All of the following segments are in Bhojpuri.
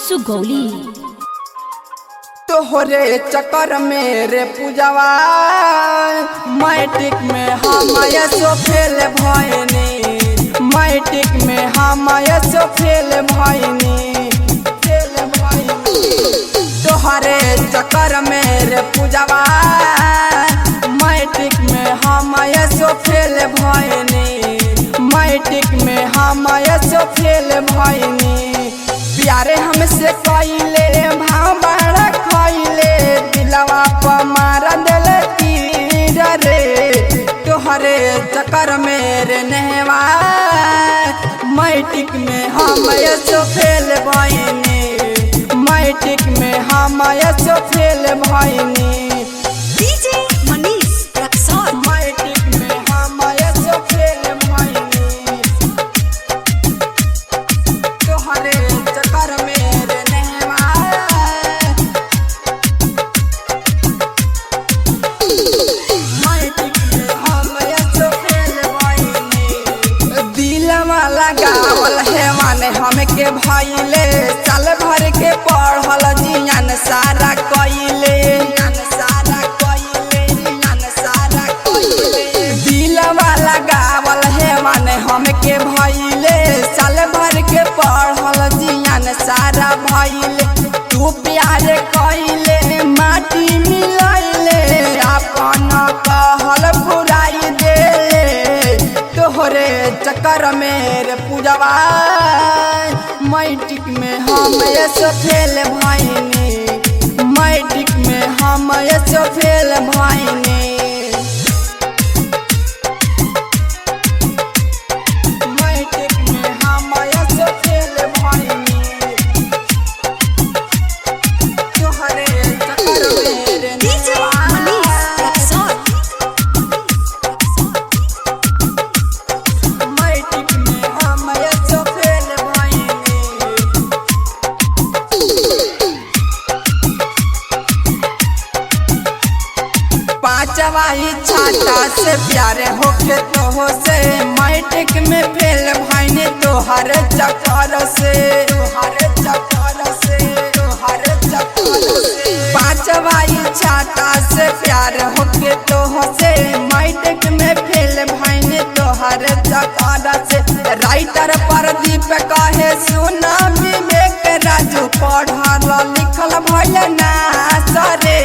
सुगौली तोहरे चक्कर मेरे पूजवा मैट्रिक में हम सो फेल भइनी, मैट्रिक में हम सो फेल भइनी। तोहरे चक्कर मेरे पूजवा मैट्रिक में हम सो फेल भइनी, मैट्रिक में हम सो फेल भइनी। प्यारे हमसे कइले भाव बड़ा खइले दिलवा पर मार दिल तीर रे। तोहरे चक्कर मेरे नहवा मैट्रिक में हम सो फेल भइनी, मैट्रिक में हम सो फेल भइनी। डीजे मनीष रक्सौल मैट्रिक में हम सो फेल भइनी। तोहरे चक्कर मेरे नहवा मैट्रिक में हम सो फेल भइनी। दिलवा लगावल है माने हमके भइले साल भर के पढ़ल जियान सारा कइले, दिलवा लगावल है माने हमके भइले साल भर के पढ़ल जियान सारा भइले। तू प्यार कइले माटी मिलैले अपन कहल फुराई देले। तोहरे चक्कर मेरे पूजवा मैट्रिक में हम सो फेल भइनी, मैट्रिक में हम सो फेल भइनी। मैट्रिक में हम सो फेल भइनी। तोहरे चक्कर मेरे डीजे मनीष रक्सौल मैट्रिक में हम सो फेल भइनी। पांचवा ही छाता से प्यारे होके तोहो से मैट्रिक में फेल भइनी। तोहर चक्कर से, तोहर चक्कर से, तोहर चक्कर से। पांचवा ही छाता से प्यार होके तोहो से मैट्रिक में फेल भइनी। तोहर चक्कर से राइटर प्रदीप कहे सुना विवेक राजू पढ़ल लिखल भइल ना सरे।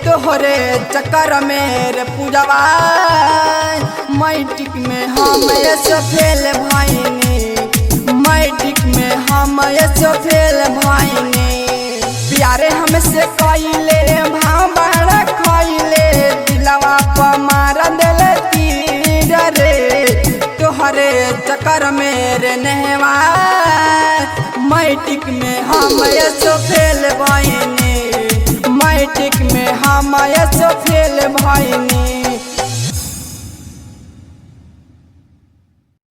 तोहरे चक्कर मेरे पूजवा मैट्रिक में हम सो फेल भइनी, मैट्रिक में हम सो फेल भइनी। प्यारे हमसे कइले भाव बड़ा खइले दिलवा पर मार दिल तीर रे। तोहरे चक्कर मेरे नहवा मैट्रिक में हम सो फेल भइनी, मैट्रिक में हम सो फेल भइनी।